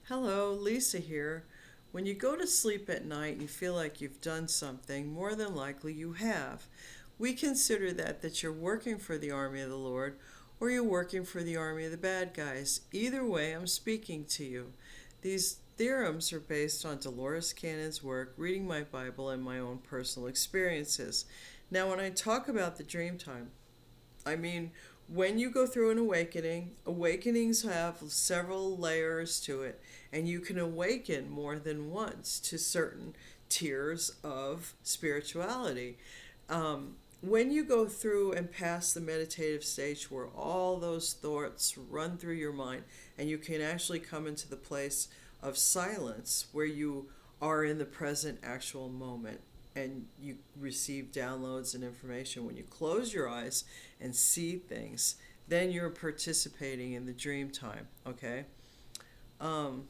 Hello, Lisa here. When you go to sleep at night and you feel like you've done something, more than likely you have. We consider that you're working for the army of the Lord or you're working for the army of the bad guys. Either way, I'm speaking to you. These theorems are based on Dolores Cannon's work, reading my Bible, and my own personal experiences. Now, when I talk about the dream time, I mean, when you go through an awakening, awakenings have several layers to it, and you can awaken more than once to certain tiers of spirituality. When you go through and pass the meditative stage where all those thoughts run through your mind, and you can actually come into the place of silence where you are in the present actual moment and you receive downloads and information. When you close your eyes and see things, then you're participating in the dream time, okay? Um,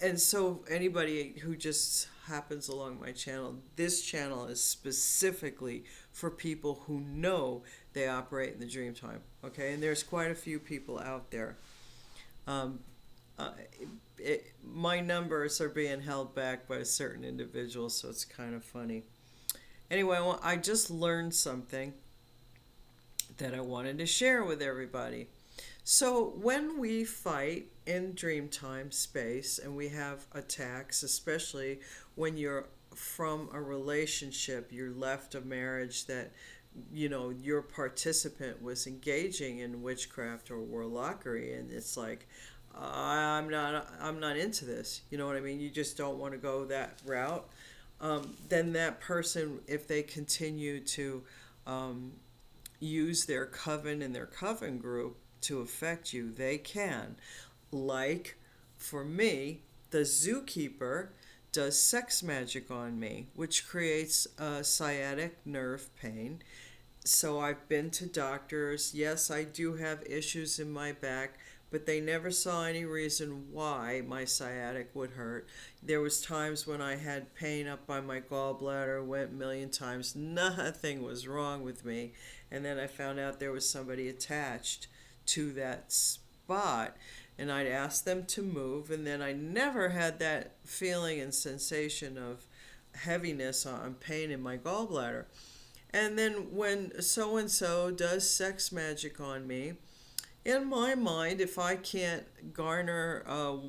and so anybody who just happens along my channel, this channel is specifically for people who know they operate in the dream time, okay? And there's quite a few people out there. Um, uh, my numbers are being held back by certain individuals, so it's kind of funny. Anyway, I just learned something that I wanted to share with everybody. So, when we fight in dreamtime space and we have attacks, especially when you're from a relationship, you're left a marriage that your participant was engaging in witchcraft or warlockery, and it's like, I'm not into this. You know what I mean? You just don't want to go that route. Then that person, if they continue to um, use their coven and their coven group to affect you, they can. Like for me, the zookeeper does sex magic on me, which creates a sciatic nerve pain. So I've been to doctors. Yes, I do have issues in my back, but they never saw any reason why my sciatic would hurt. There was times when I had pain up by my gallbladder, went a million times, nothing was wrong with me. And then I found out there was somebody attached to that spot, and I'd ask them to move, and then I never had that feeling and sensation of heaviness on pain in my gallbladder. And then when so and so does sex magic on me, in my mind, if I can't garner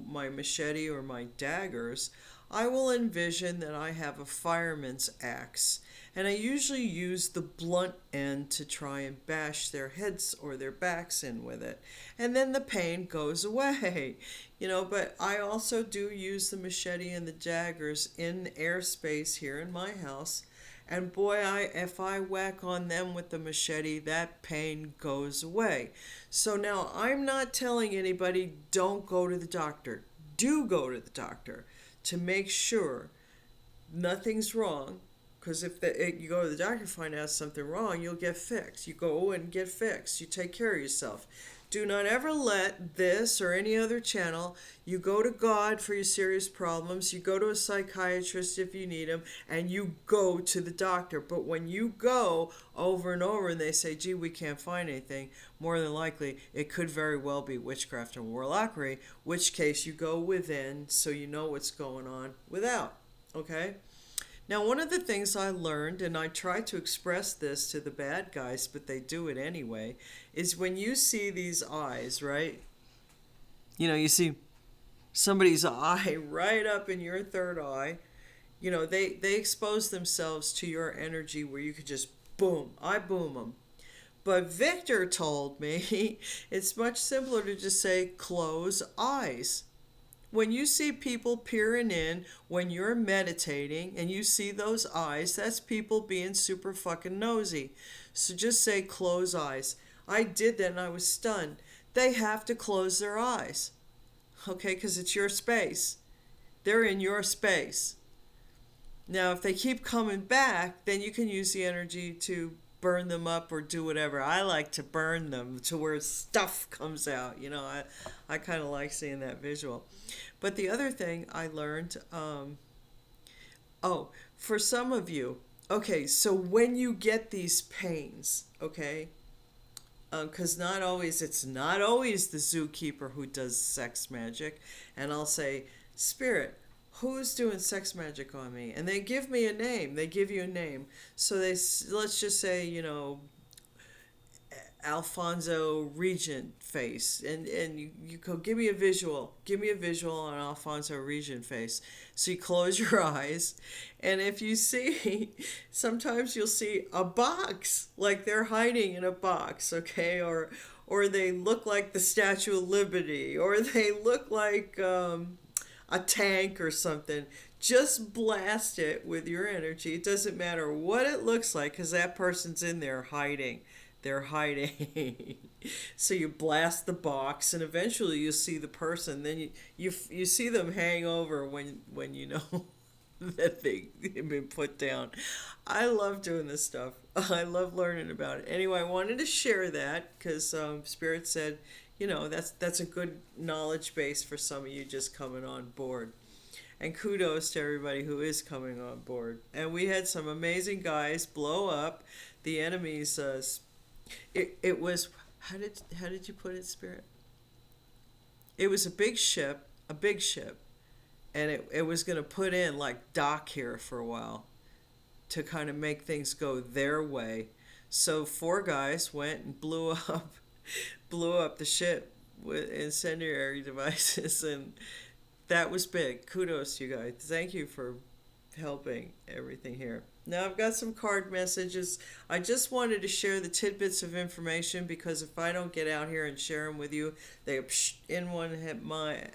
my machete or my daggers, I will envision that I have a fireman's axe. And I usually use the blunt end to try and bash their heads or their backs in with it. And then the pain goes away. But I also do use the machete and the daggers in airspace here in my house. And boy, if I whack on them with the machete, that pain goes away. So now I'm not telling anybody don't go to the doctor. Do go to the doctor to make sure nothing's wrong. Because if you go to the doctor and find out something wrong, you'll get fixed. You go and get fixed. You take care of yourself. Do not ever let this or any other channel, you go to God for your serious problems, you go to a psychiatrist if you need him, and you go to the doctor. But when you go over and over and they say, gee, we can't find anything, more than likely it could very well be witchcraft and warlockery, which case you go within so you know what's going on without. Okay? Now, one of the things I learned, and I try to express this to the bad guys, but they do it anyway, is when you see these eyes, right? You see somebody's eye right up in your third eye. They expose themselves to your energy where you could just boom, I boom them. But Victor told me it's much simpler to just say close eyes. When you see people peering in when you're meditating and you see those eyes, that's people being super fucking nosy. So just say close eyes. I did that and I was stunned. They have to close their eyes. Okay, because it's your space. They're in your space. Now, if they keep coming back, then you can use the energy to burn them up or do whatever. I like to burn them to where stuff comes out. I kind of like seeing that visual. But the other thing I learned, for some of you, okay, so when you get these pains, okay, Because not always, it's not always the zookeeper who does sex magic. And I'll say, Spirit, who's doing sex magic on me? And they give me a name. They give you a name. So let's just say, Alfonso Regent face, and you go, give me a visual, on Alfonso Regent face. So you close your eyes, and if you see, sometimes you'll see a box, like they're hiding in a box, okay, or they look like the Statue of Liberty, or they look like a tank or something. Just blast it with your energy. It doesn't matter what it looks like, because that person's in there hiding. They're hiding. So you blast the box, and eventually you'll see the person. Then you see them hang over when you know that they've been put down. I love doing this stuff. I love learning about it. Anyway, I wanted to share that because Spirit said, that's a good knowledge base for some of you just coming on board. And kudos to everybody who is coming on board. And we had some amazing guys blow up the enemy's. It was, how did you put it, Spirit? It was a big ship, and it was going to put in like dock here for a while to kind of make things go their way. So 4 guys went and blew up the ship with incendiary devices, and that was big. Kudos to you guys. Thank you for helping everything here. Now I've got some card messages. I just wanted to share the tidbits of information, because if I don't get out here and share them with you, they in one hit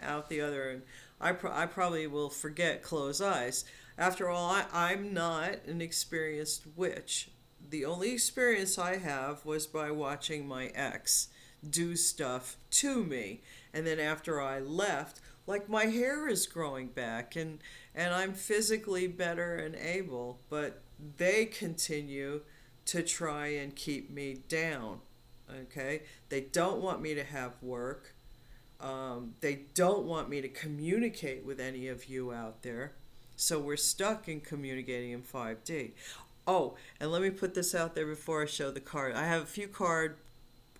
out the other, and I probably will forget, close eyes. After all, I'm not an experienced witch. The only experience I have was by watching my ex do stuff to me, and then after I left, like my hair is growing back, and I'm physically better and able, but they continue to try and keep me down. Okay, they don't want me to have work. They don't want me to communicate with any of you out there, so we're stuck in communicating in 5D. Oh, and let me put this out there before I show the card. I have a few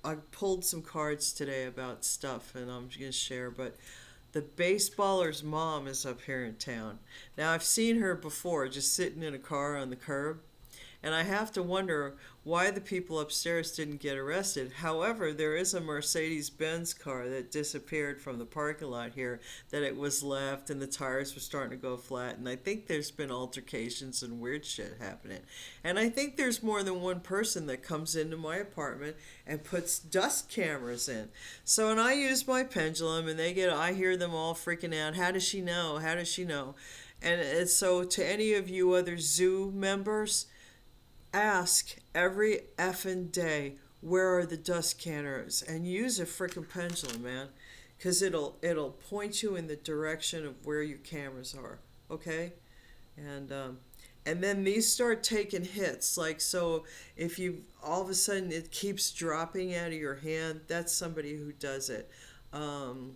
I pulled some cards today about stuff, and I'm going to share, but the baseballer's mom is up here in town. Now, I've seen her before, just sitting in a car on the curb, and I have to wonder why the people upstairs didn't get arrested. However, there is a Mercedes-Benz car that disappeared from the parking lot here, that it was left and the tires were starting to go flat, and I think there's been altercations and weird shit happening. And I think there's more than one person that comes into my apartment and puts dust cameras in. So when I use my pendulum, and I hear them all freaking out, how does she know? How does she know? And so to any of you other zoo members, ask every effing day, where are the dust canners? And use a freaking pendulum, man, because it'll point you in the direction of where your cameras are. Okay, and then these start taking hits. Like, so if you all of a sudden it keeps dropping out of your hand, that's somebody who does it. Oh,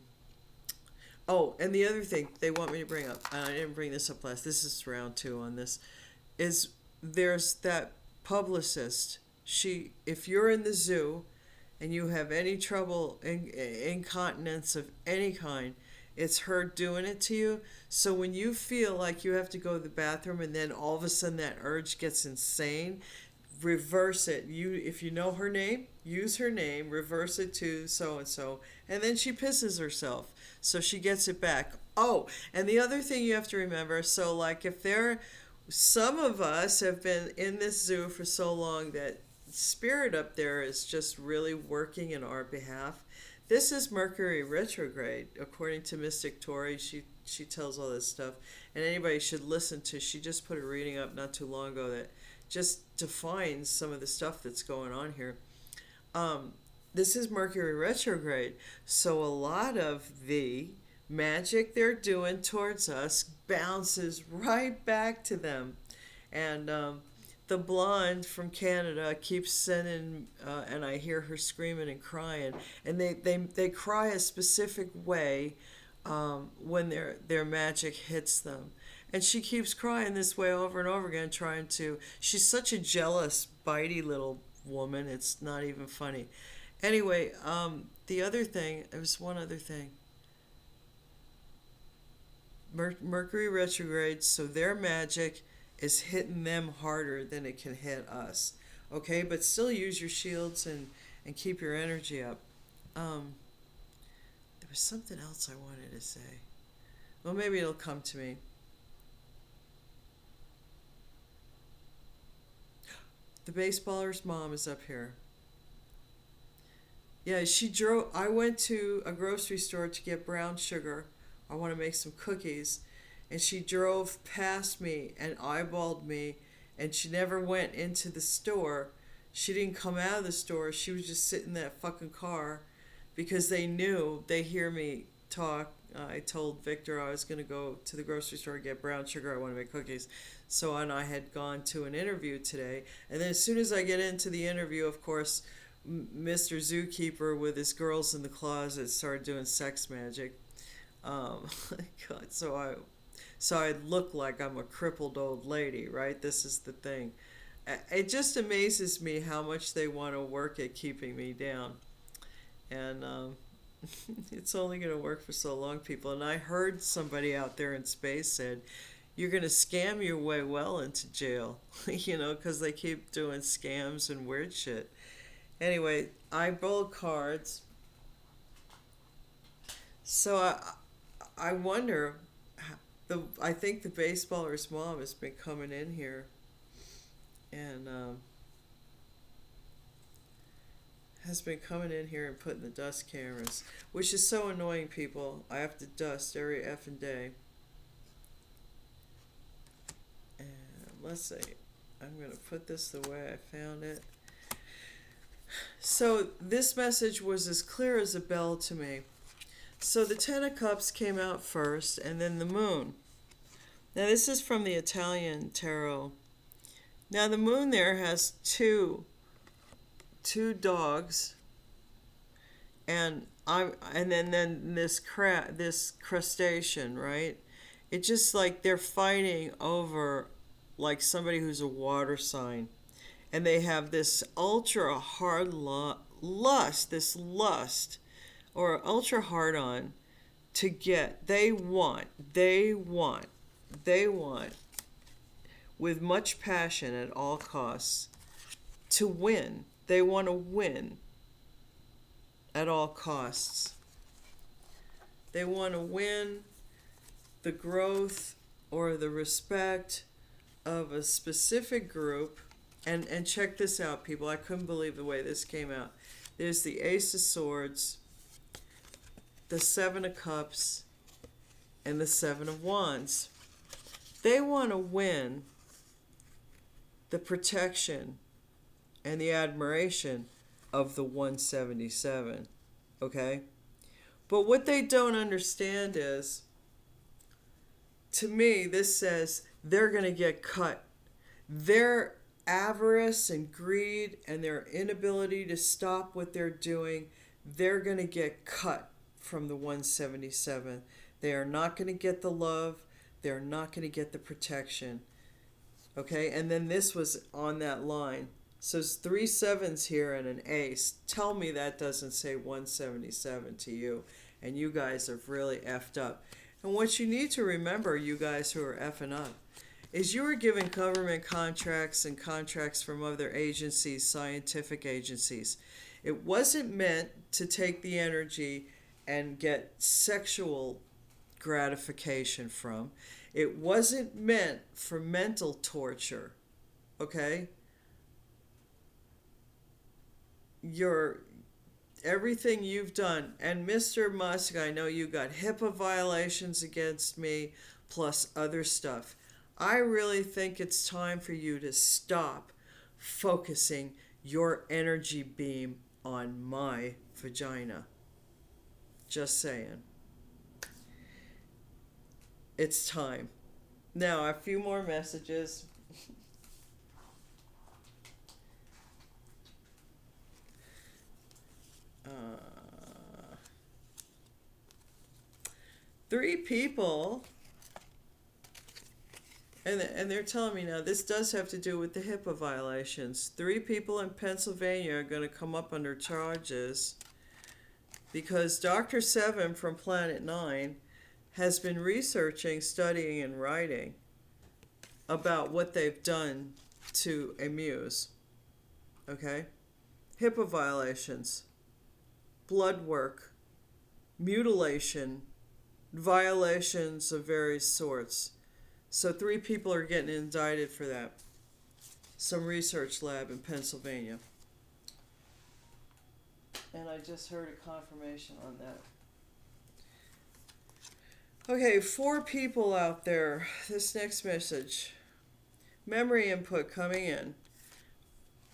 and the other thing they want me to bring up, and I didn't bring this up last. This is round 2 on this. Is there's that publicist. If you're in the zoo and you have any trouble, incontinence of any kind, it's her doing it to you. So when you feel like you have to go to the bathroom, and then all of a sudden that urge gets insane, reverse it. If you know her name, use her name, reverse it to so and so, and then she pisses herself, so she gets it back. Oh, and the other thing you have to remember, so like if some of us have been in this zoo for so long that Spirit up there is just really working in our behalf. This is Mercury retrograde, according to Mystic Tori. She tells all this stuff, and anybody should listen to. She just put a reading up not too long ago that just defines some of the stuff that's going on here. This is Mercury retrograde, so a lot of the magic they're doing towards us bounces right back to them. And the blonde from Canada keeps sending, and I hear her screaming and crying, and they cry a specific way when their magic hits them. And she keeps crying this way over and over again, she's such a jealous, bitey little woman, it's not even funny. Anyway, the other thing, there was one other thing. Mercury retrograde, so their magic is hitting them harder than it can hit us. Okay, but still use your shields and keep your energy up. Um, there was something else I wanted to say. Well, maybe it'll come to me. The baseballer's mom is up here. Yeah, she drove. I went to a grocery store to get brown sugar. I want to make some cookies. And she drove past me and eyeballed me. And she never went into the store. She didn't come out of the store. She was just sitting in that fucking car because they hear me talk. I told Victor I was going to go to the grocery store to get brown sugar. I want to make cookies. So, and I had gone to an interview today. And then as soon as I get into the interview, of course, Mr. Zookeeper with his girls in the closet started doing sex magic. God, so I look like I'm a crippled old lady, right? This is the thing. It just amazes me how much they want to work at keeping me down, and it's only going to work for so long, people. And I heard somebody out there in space said, "You're going to scam your way well into jail," because they keep doing scams and weird shit. Anyway, I rolled cards. So I wonder, I think the baseballer's mom has been coming in here and has been coming in here and putting the dust cameras, which is so annoying, people. I have to dust every effing day. And let's see. I'm going to put this the way I found it. So this message was as clear as a bell to me. So the Ten of Cups came out first, and then the Moon. Now this is from the Italian tarot. Now the Moon there has two dogs, and then this crustacean, right? It's just like they're fighting over like somebody who's a water sign, and they have this ultra hard lust, or ultra hard on to get. They want with much passion at all costs to win. They want to win at all costs. They want to win the growth or the respect of a specific group. And check this out, people. I couldn't believe the way this came out. There's the Ace of Swords, the Seven of Cups, and the Seven of Wands. They want to win the protection and the admiration of the 177, okay? But what they don't understand is, to me, this says they're going to get cut. Their avarice and greed and their inability to stop what they're doing, they're going to get cut from the 177. They are not going to get the love. They're not going to get the protection. Okay, and then this was on that line. So it's 3 sevens here and an ace. Tell me that doesn't say 177 to you. And you guys have really effed up. And what you need to remember, you guys who are effing up, is you were given government contracts and contracts from other agencies, scientific agencies. It wasn't meant to take the energy and get sexual gratification from. It wasn't meant for mental torture, okay? Everything you've done, and Mr. Musk, I know you got HIPAA violations against me, plus other stuff. I really think it's time for you to stop focusing your energy beam on my vagina. Just saying. It's time. Now, a few more messages. Three people And they're telling me now this does have to do with the HIPAA violations. 3 people in Pennsylvania are going to come up under charges because Dr. Seven from Planet 9 has been researching, studying, and writing about what they've done to a muse. Okay? HIPAA violations, blood work, mutilation, violations of various sorts. So 3 people are getting indicted for that. Some research lab in Pennsylvania. And I just heard a confirmation on that. Okay, 4 people out there. This next message. Memory input coming in.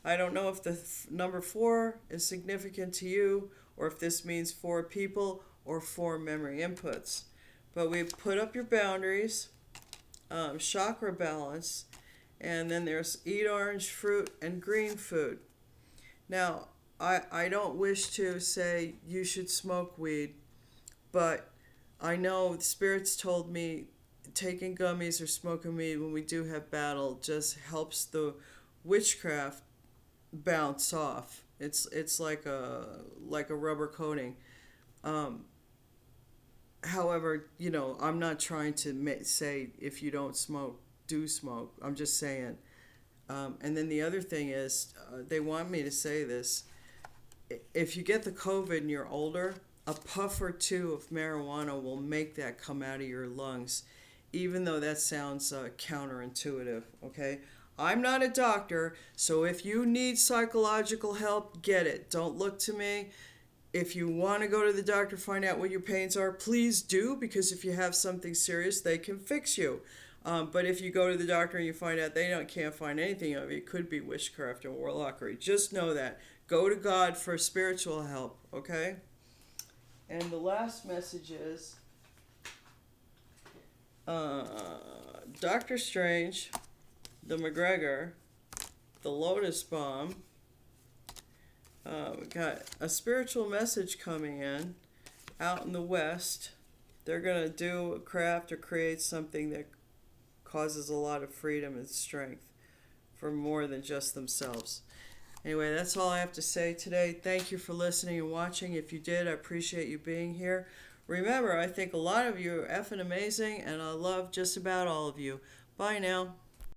I don't know if the number 4 is significant to you, or if this means 4 people or 4 memory inputs. But we put up your boundaries, chakra balance, and then there's eat orange fruit and green food. Now, I don't wish to say you should smoke weed, but I know the spirits told me taking gummies or smoking weed when we do have battle just helps the witchcraft bounce off. It's like a rubber coating. However, you know, I'm not trying to say if you don't smoke, do smoke. I'm just saying. And then the other thing is, they want me to say this. If you get the COVID and you're older, a puff or 2 of marijuana will make that come out of your lungs, even though that sounds counterintuitive, okay? I'm not a doctor, so if you need psychological help, get it. Don't look to me. If you want to go to the doctor, find out what your pains are, please do, because if you have something serious, they can fix you. But if you go to the doctor and you find out they can't find anything of it, it could be witchcraft and warlockery. Just know that. Go to God for spiritual help, okay? And the last message is Doctor Strange, the McGregor, the Lotus Bomb. We got a spiritual message coming in out in the West. They're going to do a craft or create something that causes a lot of freedom and strength for more than just themselves. Anyway, that's all I have to say today. Thank you for listening and watching. If you did, I appreciate you being here. Remember, I think a lot of you are effing amazing, and I love just about all of you. Bye now.